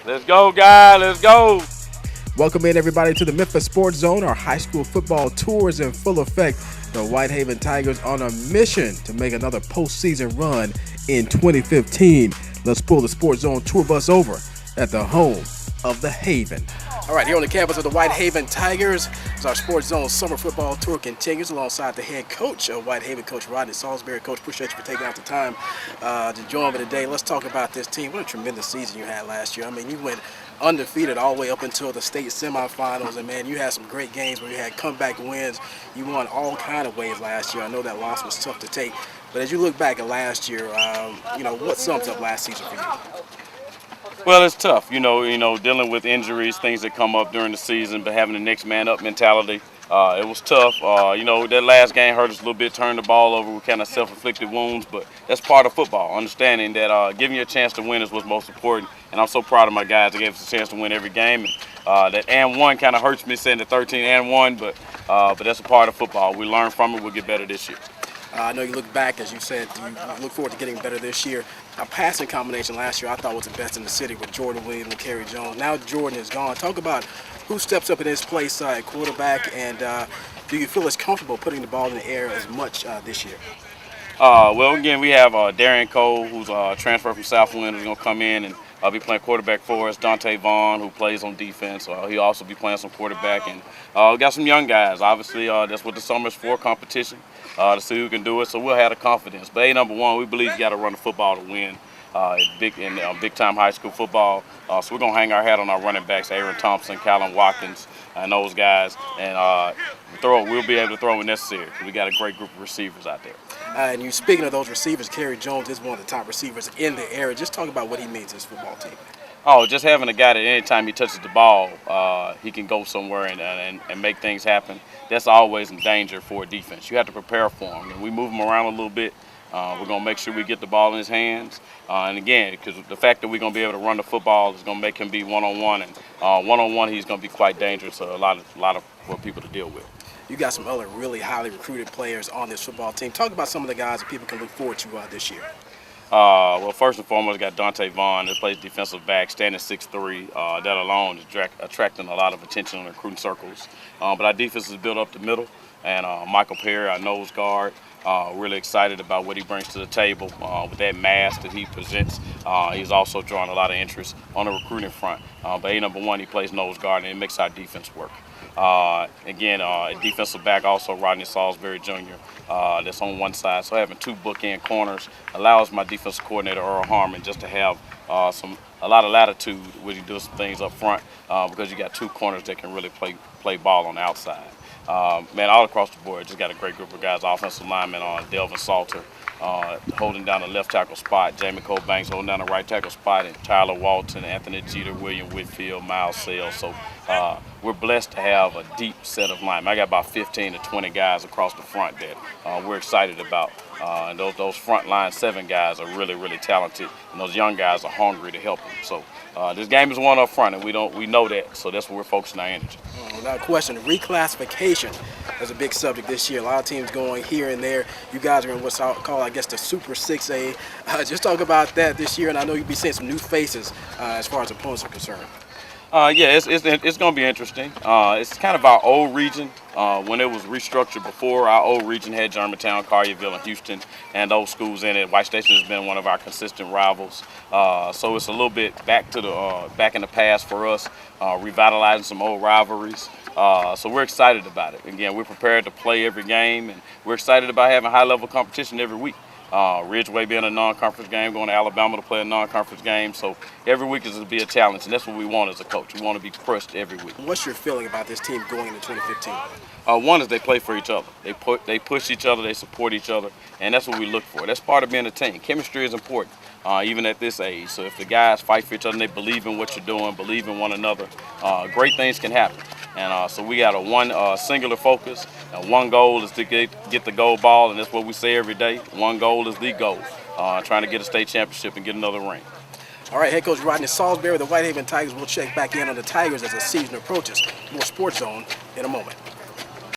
Let's go, guys. Let's go. Welcome in, everybody, to the Memphis Sports Zone. Our high school football tour is in full effect. The Whitehaven Tigers on a mission to make another postseason run in 2015. Let's pull the Sports Zone tour bus over at the home of the Haven. All right, here on the campus of the Whitehaven Tigers, as our Sports Zone summer football tour continues alongside the head coach of Whitehaven, Coach Rodney Saulsberry. Coach, appreciate you for taking out the time to join me today. Let's talk about this team. What a tremendous season you had last year. I mean, you went undefeated all the way up until the state semifinals, and man, you had some great games where you had comeback wins. You won all kind of ways last year. I know that loss was tough to take, but as you look back at last year, what sums up last season for you? Well, it's tough, dealing with injuries, things that come up during the season, but having the next man up mentality. It was tough. That last game hurt us a little bit, turned the ball over with kind of self-inflicted wounds, but that's part of football, understanding that giving you a chance to win is what's most important. And I'm so proud of my guys that gave us a chance to win every game. And that and one kind of hurts me saying the 13 and 1, but that's a part of football. We learn from it. We'll get better this year. I know you look back, as you said, you look forward to getting better this year. A passing combination last year I thought was the best in the city with Jordan Williams and Kerry Jones. Now Jordan is gone. Talk about who steps up in his place at quarterback, and do you feel as comfortable putting the ball in the air as much this year? Again, we have Darian Cole, who's transferred from Southwind, who's going to come in and be playing quarterback for us. Dante Vaughn, who plays on defense. He'll also be playing some quarterback. And we got some young guys. Obviously, that's what the summer's for, competition, to see who can do it. So we'll have the confidence. But, number one, we believe you got to run the football to win big-time high school football. So we're going to hang our hat on our running backs, Aaron Thompson, Callan Watkins, and those guys. And we'll be able to throw when necessary. We got a great group of receivers out there. And you speaking of those receivers, Kerry Jones is one of the top receivers in the area. Just talk about what he means to his football team. Just having a guy that anytime he touches the ball, he can go somewhere and make things happen. That's always in danger for a defense. You have to prepare for him. And we move him around a little bit. We're going to make sure we get the ball in his hands. And again, because the fact that we're going to be able to run the football is going to make him be one-on-one. And one-on-one, he's going to be quite dangerous. So a lot of people to deal with. You got some other really highly recruited players on this football team. Talk about some of the guys that people can look forward to this year. First and foremost, got Dante Vaughn that plays defensive back, standing 6'3". That alone is attracting a lot of attention in recruiting circles. But our defense is built up the middle. And Michael Perry, our nose guard, really excited about what he brings to the table with that mass that he presents. He's also drawing a lot of interest on the recruiting front. But number one, he plays nose guard, and it makes our defense work. Defensive back also Rodney Saulsberry Jr. That's on one side. So having two bookend corners allows my defensive coordinator Earl Harmon just to have a lot of latitude when he does some things up front because you got two corners that can really play ball on the outside. All across the board, just got a great group of guys. Offensive linemen on Delvin Salter holding down the left tackle spot. Jamie Cole Banks holding down the right tackle spot. And Tyler Walton, Anthony Jeter, William Whitfield, Miles Sales. So we're blessed to have a deep set of linemen. I got about 15 to 20 guys across the front that we're excited about. And those front line 7 guys are really, really talented. And those young guys are hungry to help them. So this game is won up front, and we know that. So that's where we're focusing our energy. Without question, reclassification is a big subject this year. A lot of teams going here and there. You guys are in what's called, I guess, the Super 6A. Just talk about that this year, and I know you'll be seeing some new faces as far as opponents are concerned. It's going to be interesting. It's kind of our old region. When it was restructured before, our old region had Germantown, Collierville, and Houston, and those schools in it. White Station has been one of our consistent rivals. So it's a little bit back in the past for us, revitalizing some old rivalries. So we're excited about it. Again, we're prepared to play every game, and we're excited about having high-level competition every week. Ridgeway being a non-conference game, going to Alabama to play a non-conference game. So every week is to be a challenge, and that's what we want as a coach. We want to be crushed every week. What's your feeling about this team going into 2015? One is they play for each other. They push each other, they support each other, and that's what we look for. That's part of being a team. Chemistry is important, even at this age. So if the guys fight for each other and they believe in what you're doing, believe in one another, great things can happen. And so we got a one singular focus, and one goal is to get the gold ball, and that's what we say every day. One goal is the goal, trying to get a state championship and get another ring. All right, head coach Rodney Saulsberry, the Whitehaven Tigers will check back in on the Tigers as the season approaches. More Sports Zone in a moment.